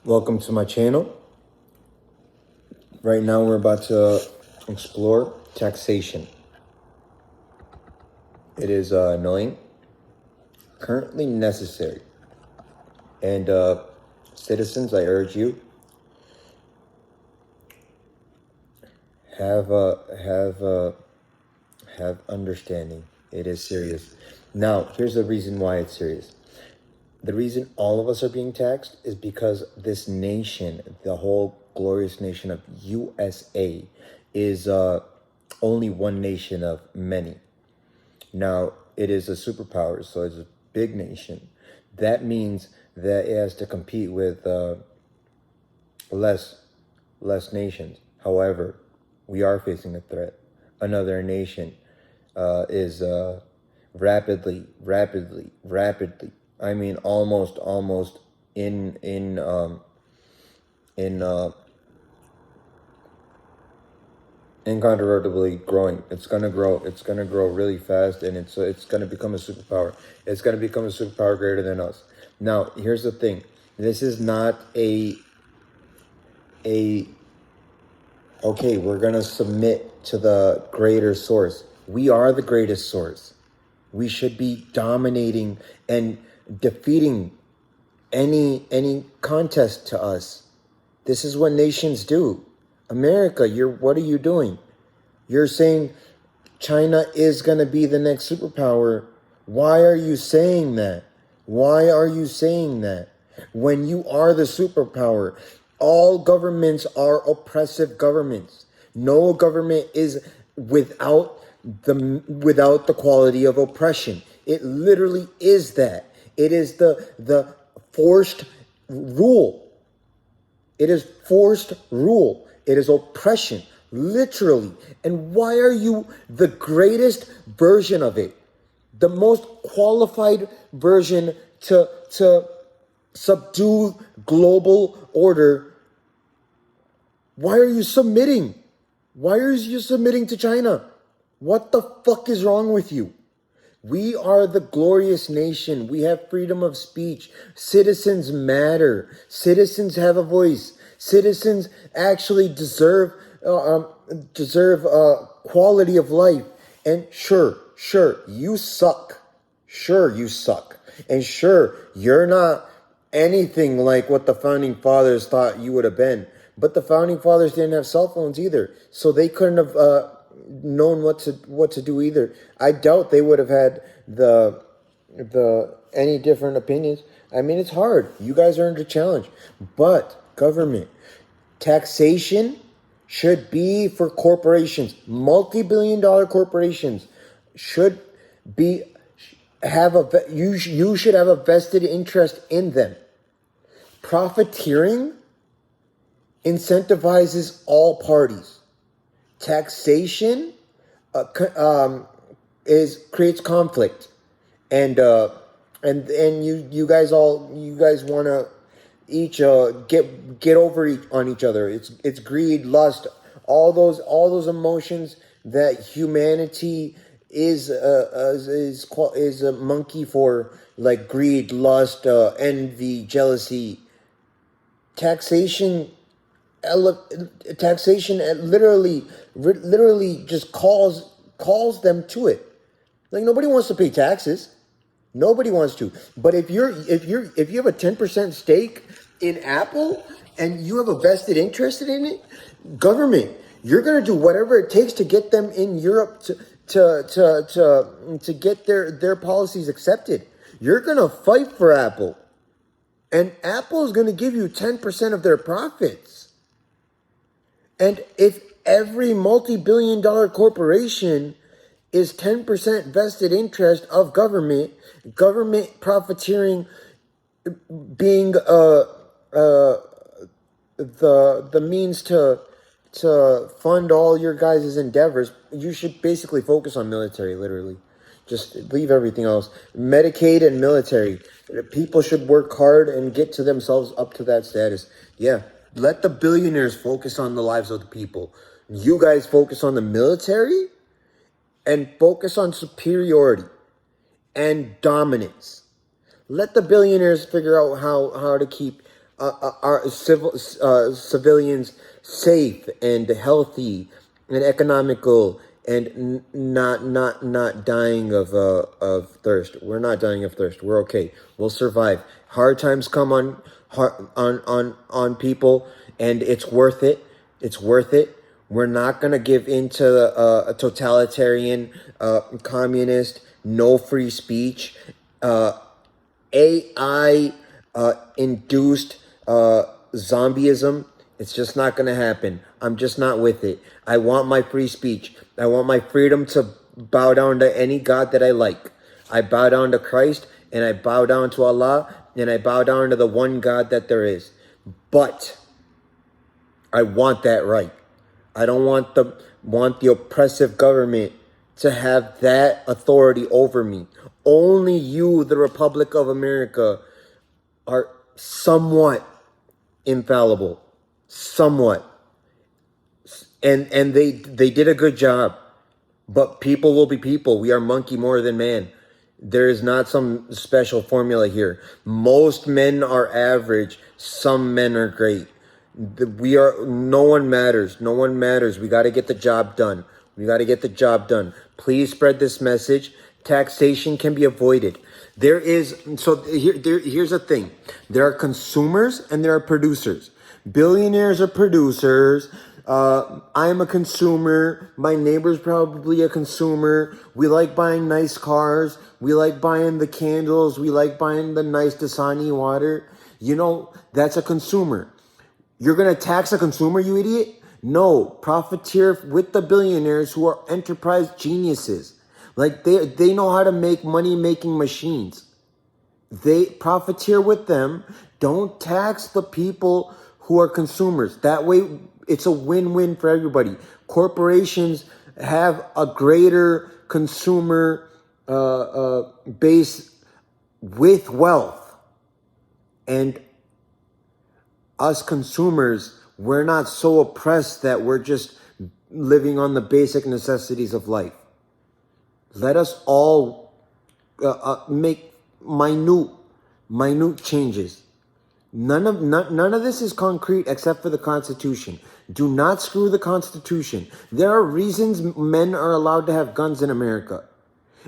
Welcome to my channel. Right now we're about to explore taxation. It is annoying, currently necessary, and citizens, I urge you, have understanding. It is serious. Now, here's the reason why it's serious. The reason all of us are being taxed is because this nation, the whole glorious nation of USA, is only one nation of many. Now, it is a superpower, so it's a big nation. That means that it has to compete with less nations. However, we are facing a threat. Another nation is rapidly. I mean, almost incontrovertibly growing. It's gonna grow. It's gonna grow really fast, and it's gonna become a superpower. It's gonna become a superpower greater than us. Now, here's the thing. This is not a okay, we're gonna submit to the greater source. We are the greatest source. We should be dominating and defeating any contest to us. This is what nations do. America, what are you doing? You're saying China is going to be the next superpower. Why are you saying that? Why are you saying that? When you are the superpower, all governments are oppressive governments. No government is without the quality of oppression. It literally is that. It is the forced rule. It is forced rule. It is oppression, literally. And why are you the greatest version of it? The most qualified version to subdue global order. Why are you submitting? Why are you submitting to China? What the fuck is wrong with you? We are the glorious nation. We have freedom of speech. Citizens matter. Citizens have a voice. Citizens actually deserve quality of life. And sure, you suck. Sure, you suck. And sure, you're not anything like what the founding fathers thought you would have been. But the founding fathers didn't have cell phones either, so they couldn't have known what to do either. I doubt they would have had the any different opinions. I mean, it's hard. You guys are under challenge, but government taxation should be for corporations. Multi-billion-dollar corporations should be you should have a vested interest in them. Profiteering incentivizes all parties. Taxation creates conflict, and you guys want to each get over on each other. It's greed, lust, all those emotions that humanity is a monkey for, like greed, lust, envy, jealousy. Taxation literally just calls them to it. Like, nobody wants to pay taxes. Nobody wants to. But if you have a 10% stake in Apple and you have a vested interest in it, government, you're gonna do whatever it takes to get them in Europe to get their policies accepted. You're gonna fight for Apple. And Apple is going to give you 10% of their profits. And if every multi-billion-dollar corporation is 10% vested interest of government profiteering being the means to fund all your guys' endeavors, you should basically focus on military, literally. Just leave everything else. Medicaid and military. People should work hard and get to themselves up to that status. Yeah, let the billionaires focus on the lives of the people. You guys focus on the military and focus on superiority and dominance. Let the billionaires figure out how to keep our civilians safe and healthy and economical and not dying of thirst. We're not dying of thirst. We're okay. We'll survive. Hard times come on people, and it's worth it. It's worth it. We're not gonna give in to a totalitarian, communist, no free speech, AI induced zombieism. It's just not going to happen. I'm just not with it. I want my free speech. I want my freedom to bow down to any God that I like. I bow down to Christ, and I bow down to Allah, and I bow down to the one God that there is. But I want that right. I don't want the oppressive government to have that authority over me. Only you, the Republic of America, are somewhat infallible. Somewhat. And they did a good job. But people will be people. We are monkey more than man. There is not some special formula here. Most men are average. Some men are great. No one matters. No one matters. We got to get the job done. We got to get the job done. Please spread this message. Taxation can be avoided. Here's the thing. There are consumers and there are producers. Billionaires are producers. I'm a consumer. My neighbor's probably a consumer. We like buying nice cars. We like buying the candles. We like buying the nice Dasani water. That's a consumer. You're going to tax a consumer, you idiot? No, profiteer with the billionaires who are enterprise geniuses. Like they know how to make money-making machines. They profiteer with them. Don't tax the people who are consumers. That way, it's a win-win for everybody. Corporations have a greater consumer base with wealth. And us consumers, we're not so oppressed that we're just living on the basic necessities of life. Let us all make minute changes. None of this is concrete except for the Constitution. Do not screw the Constitution. There are reasons men are allowed to have guns in America.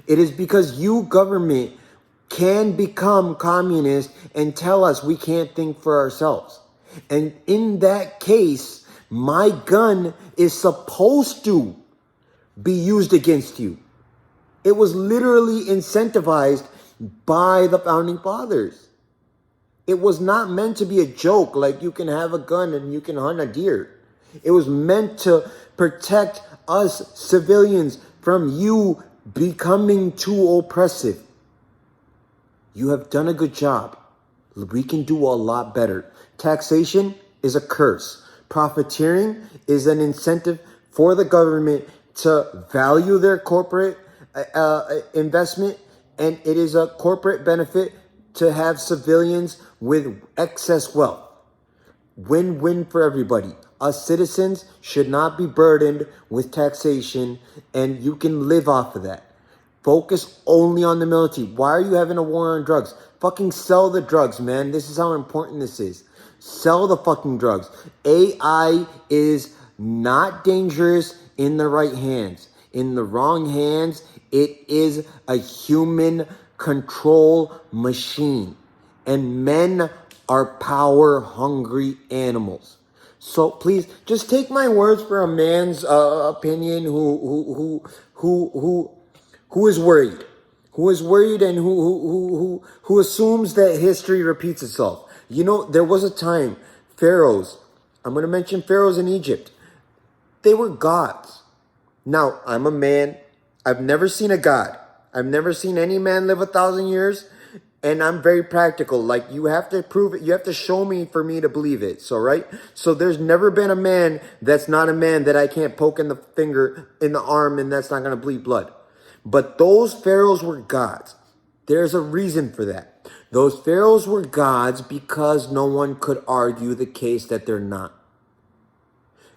It is because you, government, can become communist and tell us we can't think for ourselves. And in that case, my gun is supposed to be used against you. It was literally incentivized by the founding fathers. It was not meant to be a joke like you can have a gun and you can hunt a deer. It was meant to protect us civilians from you becoming too oppressive. You have done a good job. We can do a lot better. Taxation is a curse. Profiteering is an incentive for the government to value their corporate investment, and it is a corporate benefit to have civilians with excess wealth. Win-win for everybody. Us citizens should not be burdened with taxation, and you can live off of that. Focus only on the military. Why are you having a war on drugs? Fucking sell the drugs, man. This is how important this is. Sell the fucking drugs. AI is not dangerous in the right hands. In the wrong hands, it is a human control machine. And men are power-hungry animals. So please, just take my words for a man's opinion who is worried. Who is worried and who assumes that history repeats itself. There was a time, pharaohs, I'm going to mention pharaohs in Egypt. They were gods. Now, I'm a man. I've never seen a god. I've never seen any man live 1,000 years. And I'm very practical. Like, you have to prove it. You have to show me for me to believe it. So, right? So there's never been a man that's not a man that I can't poke in the finger, in the arm, and that's not going to bleed blood. But those pharaohs were gods. There's a reason for that. Those pharaohs were gods because no one could argue the case that they're not.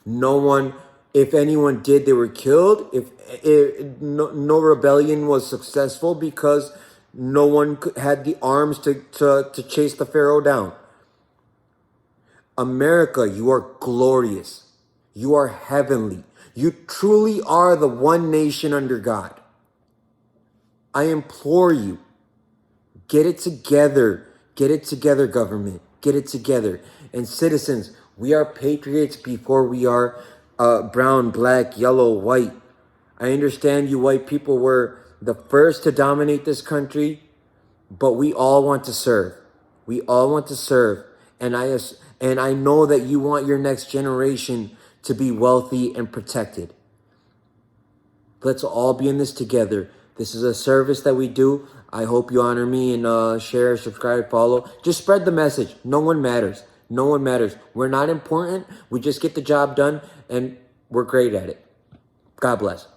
No one, if anyone did, they were killed. No rebellion was successful because no one had the arms to chase the pharaoh down. America, you are glorious. You are heavenly. You truly are the one nation under God. I implore you, get it together. Get it together, government. Get it together. And citizens, we are patriots before we are brown, black, yellow, white. I understand you white people were the first to dominate this country, but we all want to serve. We all want to serve. And I know that you want your next generation to be wealthy and protected. Let's all be in this together. This is a service that we do. I hope you honor me and share, subscribe, follow. Just spread the message. No one matters. No one matters. We're not important. We just get the job done, and we're great at it. God bless.